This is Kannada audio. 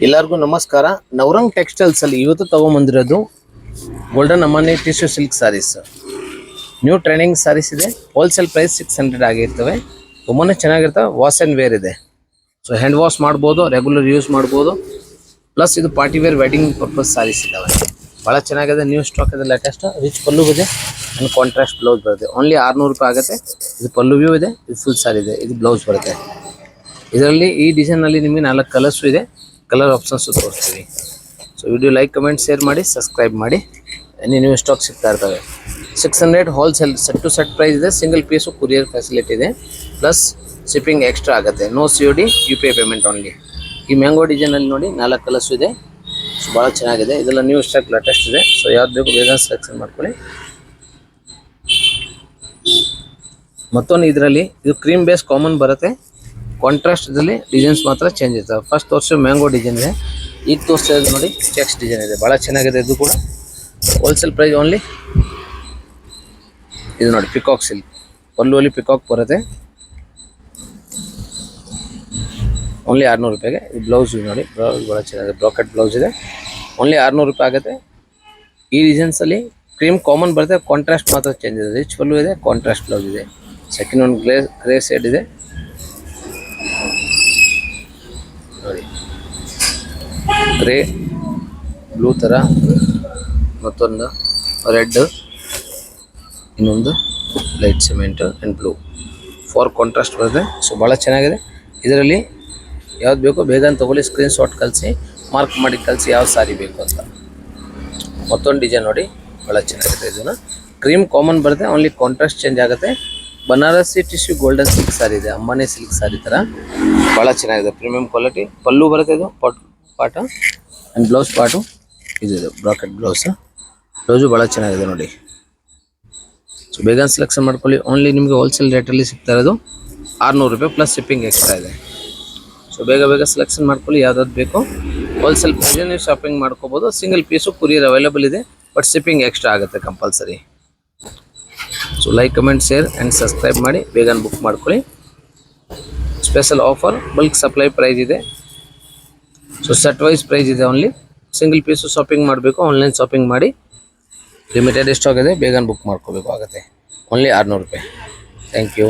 ಎಲ್ಲರಿಗೂ ನಮಸ್ಕಾರ. ನವರಂಗ್ ಟೆಕ್ಸ್ಟೈಲ್ಸ್ ಅಲ್ಲಿ ಇವತ್ತು ತಗೊಂಬಂದಿರೋದು golden Amani tissue silk saris. New trending saris ಇದೆ. ಹೋಲ್ಸೇಲ್ ಪ್ರೈಸ್ 600 ಆಗಿರ್ತವೆ. ತುಂಬಾ ಚೆನ್ನಾಗಿರ್ತವೆ. ವಾಶ್ ಆ್ಯಂಡ್ ವೇರ್ ಇದೆ. ಸೊ ಹ್ಯಾಂಡ್ ವಾಶ್ ಮಾಡ್ಬೋದು, ರೆಗ್ಯುಲರ್ ಯೂಸ್ ಮಾಡ್ಬೋದು. ಪ್ಲಸ್ ಇದು party wear wedding purpose saris ಇದ್ದಾವೆ. ಭಾಳ ಚೆನ್ನಾಗಿದೆ. ನ್ಯೂ ಸ್ಟಾಕ್ ಇದೆ, ಲೇಟೆಸ್ಟ್. ರಿಚ್ ಪಲ್ಲು ಇದೆ ಆ್ಯಂಡ್ ಕಾಂಟ್ರಾಸ್ಟ್ ಬ್ಲೌಸ್ ಬರುತ್ತೆ. ಓನ್ಲಿ 600 ರೂಪಾಯಿ ಆಗುತ್ತೆ. ಇದು ಪಲ್ಲು ವ್ಯೂ ಇದೆ, ಇದು ಫುಲ್ ಸಾರಿ ಇದೆ, ಇದು ಬ್ಲೌಸ್ ಬರುತ್ತೆ. ಇದರಲ್ಲಿ ಈ ಡಿಸೈನಲ್ಲಿ ನಿಮಗೆ 4 ಕಲರ್ಸು ಇದೆ. ಕಲರ್ ಆಪ್ಷನ್ಸು ತೋರಿಸ್ತೀವಿ. So video like, comment, share ಮಾಡಿ, ಸಬ್ಸ್ಕ್ರೈಬ್ ಮಾಡಿ. ನ್ಯೂ ಸ್ಟಾಕ್ ಸಿಗ್ತಾ ಇರ್ತವೆ. 600 wholesale set to set price ಇದೆ. ಸಿಂಗಲ್ ಪೀಸು ಕೊರಿಯರ್ ಫೆಸಿಲಿಟಿ ಇದೆ. ಪ್ಲಸ್ ಶಿಪ್ಪಿಂಗ್ ಎಕ್ಸ್ಟ್ರಾ ಆಗುತ್ತೆ. No COD, UPI payment only. ಈ ಮ್ಯಾಂಗೋ ಡಿಸೈನಲ್ಲಿ ನೋಡಿ 4 ಕಲರ್ಸು ಇದೆ. ಸೊ ಭಾಳ ಚೆನ್ನಾಗಿದೆ. ಇದೆಲ್ಲ ನ್ಯೂ ಸ್ಟಾಕ್ ಲೇಟೆಸ್ಟ್ ಇದೆ. ಸೊ ಯಾವ್ದು ಬೇಕು ಬೇಗ ಸೆಲೆಕ್ಷನ್ ಮಾಡ್ಕೊಳ್ಳಿ. ಮತ್ತೊಂದು ಇದರಲ್ಲಿ ಇದು ಕ್ರೀಮ್ ಬೇಸ್ ಕಾಮನ್ ಬರುತ್ತೆ. ಕಾಂಟ್ರಾಸ್ಟ್ ಇದರಲ್ಲಿ ಡಿಸೈನ್ಸ್ ಮಾತ್ರ ಚೇಂಜ್ ಇರ್ತವೆ. ಫಸ್ಟ್ ತೋರಿಸೋ ಮ್ಯಾಂಗೋ ಡಿಸೈನ್ ಇದೆ. ಈಗ ತೋರಿಸ್ತಾ ಇದೆ ನೋಡಿ ಚೆಕ್ಸ್ ಡಿಸೈನ್ ಇದೆ. ಭಾಳ ಚೆನ್ನಾಗಿದೆ. ಇದು ಕೂಡ ಹೋಲ್ಸೇಲ್ ಪ್ರೈಸ್ ಓನ್ಲಿ. ಇದು ನೋಡಿ ಪಿಕಾಕ್ ಸಿಲ್ಕ್, ಪಲ್ಲುವಲ್ಲಿ ಪಿಕಾಕ್ ಬರುತ್ತೆ. ಓನ್ಲಿ 600 ರೂಪಾಯಿಗೆ. ಈ ಬ್ಲೌಸ್ ನೋಡಿ, ಬ್ಲೌಸ್ ಭಾಳ ಚೆನ್ನಾಗಿದೆ. ಬ್ರಾಕೆಟ್ ಬ್ಲೌಸ್ ಇದೆ. ಓನ್ಲಿ 600 ರೂಪಾಯಿ ಆಗುತ್ತೆ. ಈ ಡಿಸೈನ್ಸಲ್ಲಿ ಕ್ರೀಮ್ ಕಾಮನ್ ಬರುತ್ತೆ. ಕಾಂಟ್ರಾಸ್ಟ್ ಮಾತ್ರ ಚೇಂಜ್ ಇದೆ. ರಿಚ್ ಪಲ್ಲು ಇದೆ, ಕಾಂಟ್ರಾಸ್ಟ್ ಬ್ಲೌಸ್ ಇದೆ. ಸೆಕೆಂಡ್ ಒಂದು ಗ್ರೇ ಶೇಡ್ ಇದೆ ನೋಡಿ, ಗ್ರೇ ಬ್ಲೂ ಥರ, ಮತ್ತೊಂದು ರೆಡ್, ಇನ್ನೊಂದು light cement and blue. 4 contrast ಬರುತ್ತೆ. ಸೊ ಭಾಳ ಚೆನ್ನಾಗಿದೆ. ಇದರಲ್ಲಿ ಯಾವ್ದು ಬೇಕೋ ಬೇಗ ತೊಗೊಳ್ಳಿ. ಸ್ಕ್ರೀನ್ ಶಾಟ್ ಕಳಿಸಿ, ಮಾರ್ಕ್ ಮಾಡಿ ಕಳಿಸಿ ಯಾವ ಸಾರಿ ಬೇಕು ಅಂತ. ಮತ್ತೊಂದು ಡಿಸೈನ್ ನೋಡಿ, ಭಾಳ ಚೆನ್ನಾಗಿದೆ. ಇದನ್ನು ಕ್ರೀಮ್ ಕಾಮನ್ ಬರುತ್ತೆ. ಓನ್ಲಿ ಕಾಂಟ್ರಾಸ್ಟ್ ಚೇಂಜ್ ಆಗುತ್ತೆ. ಬನಾರಸಿ ಟಿಶ್ಯೂ ಗೋಲ್ಡನ್ ಸಿಲ್ಕ್ ಸಾರಿ ಇದೆ. ಅಂಬಾನಿ ಸಿಲ್ಕ್ ಸಾರಿ ಥರ ಭಾಳ ಚೆನ್ನಾಗಿದೆ. Premium quality. ಪಲ್ಲು ಬರುತ್ತೆ. ಇದು ಪಾಟ ಆ್ಯಂಡ್ ಬ್ಲೌಸ್ ಪಾಟು ಇದು ಬ್ರಾಕೆಟ್ ಬ್ಲೌಸ್. ಬ್ಲೌಸು ಭಾಳ ಚೆನ್ನಾಗಿದೆ ನೋಡಿ. ಸೊ ಬೇಗ ಸೆಲೆಕ್ಷನ್ ಮಾಡ್ಕೊಳ್ಳಿ. ಓನ್ಲಿ ನಿಮಗೆ ಹೋಲ್ಸೇಲ್ ರೇಟಲ್ಲಿ ಸಿಗ್ತಾ ಇರೋದು 600 ರೂಪಾಯಿ ಪ್ಲಸ್ ಶಿಪ್ಪಿಂಗ್ ಎಕ್ಸ್ಟ್ರಾ ಇದೆ. ಸೊ ಬೇಗ ಸೆಲೆಕ್ಷನ್ ಮಾಡ್ಕೊಳ್ಳಿ. ಯಾವ್ದಾದ್ರು ಬೇಕು ಹೋಲ್ಸೇಲ್ ಪ್ರೈಸ್ ನೀವು ಶಾಪಿಂಗ್ ಮಾಡ್ಕೋಬೋದು. ಸಿಂಗಲ್ ಪೀಸು ಕೊರಿಯರ್ ಅವೈಲೇಬಲ್ ಇದೆ. ಬಟ್ ಶಿಪ್ಪಿಂಗ್ ಎಕ್ಸ್ಟ್ರಾ ಆಗುತ್ತೆ compulsory. So like, comment, share and subscribe ಮಾಡಿ. ಬೇಗ ಬುಕ್ ಮಾಡ್ಕೊಳ್ಳಿ. Special offer, bulk supply price ಇದೆ. ಸೊ ಸೆಟ್ ವೈಸ್ ಪ್ರೈಸ್ ಇದೆ. ಓನ್ಲಿ ಸಿಂಗಲ್ ಪೀಸು ಶಾಪಿಂಗ್ ಮಾಡಬೇಕು. ಆನ್ಲೈನ್ ಶಾಪಿಂಗ್ ಮಾಡಿ. ಲಿಮಿಟೆಡ್ ಸ್ಟಾಕ್ ಇದೆ. ಬೇಗ ಬುಕ್ ಮಾಡ್ಕೋಬೇಕು ಆಗುತ್ತೆ. ಓನ್ಲಿ 600 ರೂಪಾಯಿ. Thank you.